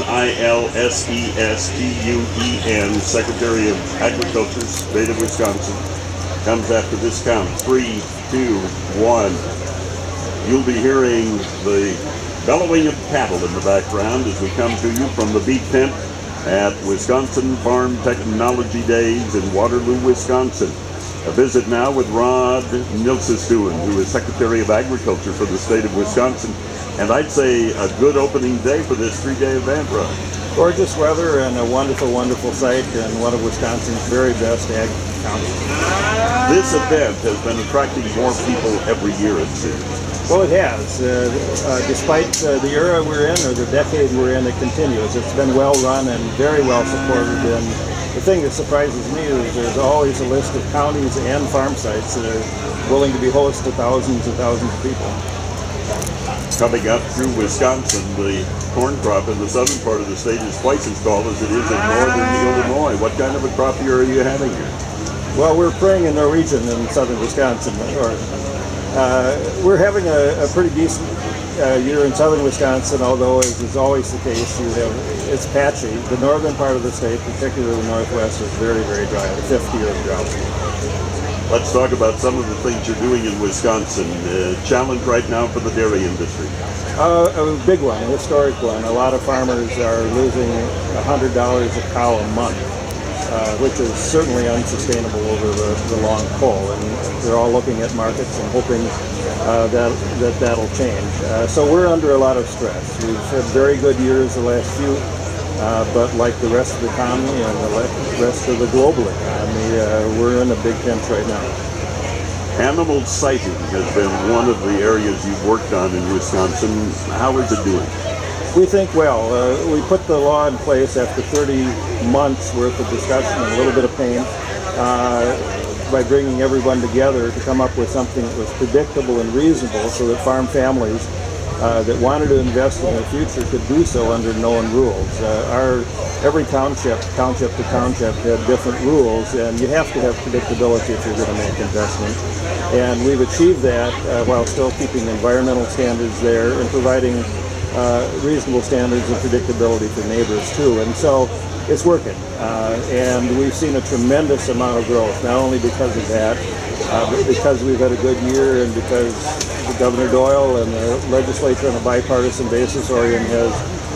Nilsestuen, Secretary of Agriculture, State of Wisconsin, comes after this count. 3, 2, 1. You'll be hearing the bellowing of cattle in the background as we come to you from the beef tent at Wisconsin Farm Technology Days in Waterloo, Wisconsin. A visit now with Rod Nilsestuen, who is Secretary of Agriculture for the state of Wisconsin. And I'd say a good opening day for this 3-day event, Rod. Gorgeous weather and a wonderful, wonderful site in one of Wisconsin's very best ag counties. This event has been attracting more people every year, it seems. Well, it has. Despite the era we're in, or the decade we're in, it continues. It's been well run and very well supported. And the thing that surprises me is there's always a list of counties and farm sites that are willing to be host to thousands and thousands of people. Coming up through Wisconsin, the corn crop in the southern part of the state is twice as tall as it is in northern Illinois. What kind of a crop year are you having here? Well, we're praying in Norwegian in southern Wisconsin. We're having a pretty decent year in southern Wisconsin, although, as is always the case, it's patchy. The northern part of the state, particularly the northwest, is very, very dry, the 5th year of drought. Let's talk about some of the things you're doing in Wisconsin. Challenge right now for the dairy industry. A big one, a historic one. A lot of farmers are losing $100 a cow a month, which is certainly unsustainable over the long pull. And they're all looking at markets and hoping that'll change. So we're under a lot of stress. We've had very good years the last few. But like the rest of the economy and the rest of the global economy, we're in a big pinch right now. Animal sighting has been one of the areas you've worked on in Wisconsin. How is it doing? We think well. We put the law in place after 30 months worth of discussion and a little bit of pain by bringing everyone together to come up with something that was predictable and reasonable so that farm families that wanted to invest in their future could do so under known rules. Every township to township had different rules, and you have to have predictability if you're going to make investment. And we've achieved that while still keeping environmental standards there and providing reasonable standards of predictability for neighbors too. And so it's working. And we've seen a tremendous amount of growth, not only because of that, but because we've had a good year and because Governor Doyle and the legislature on a bipartisan basis, Orion has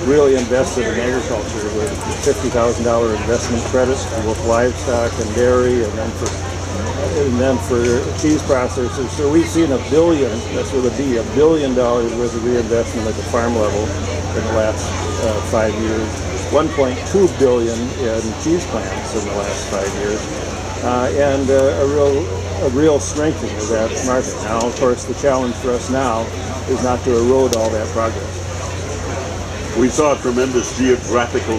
really invested in agriculture with $50,000 investment credits for both livestock and dairy, and then for cheese processors. So we've seen $1 billion, that's with a B, $1 billion worth of reinvestment at the farm level in the last 5 years. 1.2 billion in cheese plants in the last 5 years, and a real strengthening of that market. Now, of course, the challenge for us now is not to erode all that progress. We saw a tremendous geographical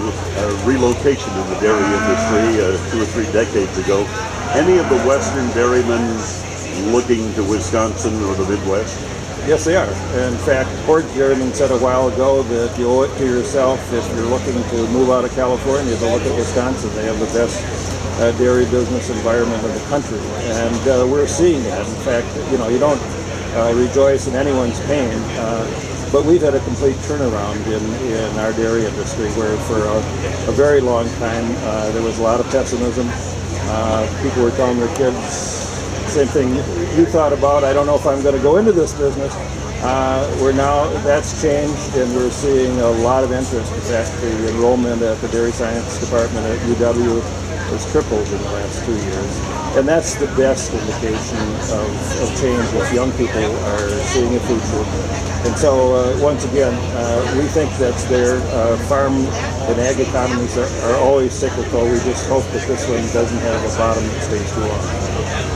relocation in the dairy industry 2 or 3 decades ago. Any of the Western dairymen looking to Wisconsin or the Midwest? Yes, they are. In fact, Port Dairyman said a while ago that you owe it to yourself if you're looking to move out of California to look at Wisconsin. They have the best dairy business environment in the country, and we're seeing that. In fact, you don't rejoice in anyone's pain, but we've had a complete turnaround in our dairy industry, where for a very long time there was a lot of pessimism. People were telling their kids, same thing you thought about, I don't know if I'm going to go into this business. That's changed, and we're seeing a lot of interest. In fact, the enrollment at the Dairy Science Department at UW has tripled in the last 2 years. And that's the best indication of change if young people are seeing a future. And so, once again, we think that's there. Farm and ag economies are always cyclical. We just hope that this one doesn't have a bottom that stays too long.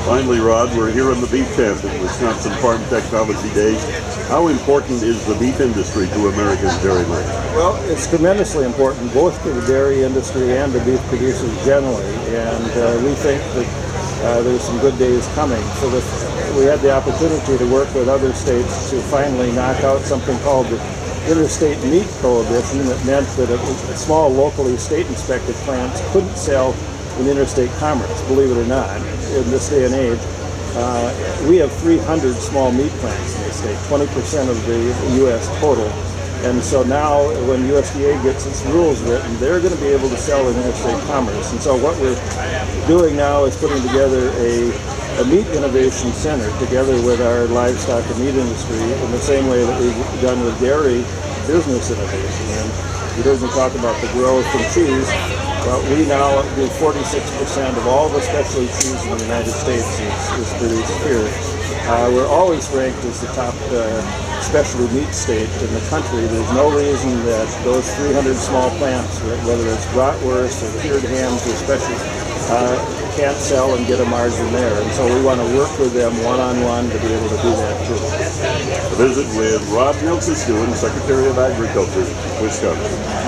Finally, Rod, we're here in the beef tent at Wisconsin Farm Technology Days. How important is the beef industry to America's dairymen? Well, it's tremendously important, both to the dairy industry and the beef producers generally. And we think that there's some good days coming. So we had the opportunity to work with other states to finally knock out something called the Interstate Meat Prohibition that meant that small locally state-inspected plants couldn't sell in interstate commerce, believe it or not, in this day and age. We have 300 small meat plants in the state, 20% of the U.S. total. And so now when USDA gets its rules written, they're going to be able to sell in interstate commerce. And so what we're doing now is putting together a meat innovation center together with our livestock and meat industry in the same way that we've done with dairy business innovation. And you heard me talk about the growth in cheese. Well, we now do 46% of all the specialty cheese in the United States is produced here. We're always ranked as the top specialty meat state in the country. There's no reason that those 300 small plants, whether it's bratwurst or cured hams or special, can't sell and get a margin there. And so we want to work with them one-on-one to be able to do that too. A visit with Rob Nilsestuen, Secretary of Agriculture, Wisconsin.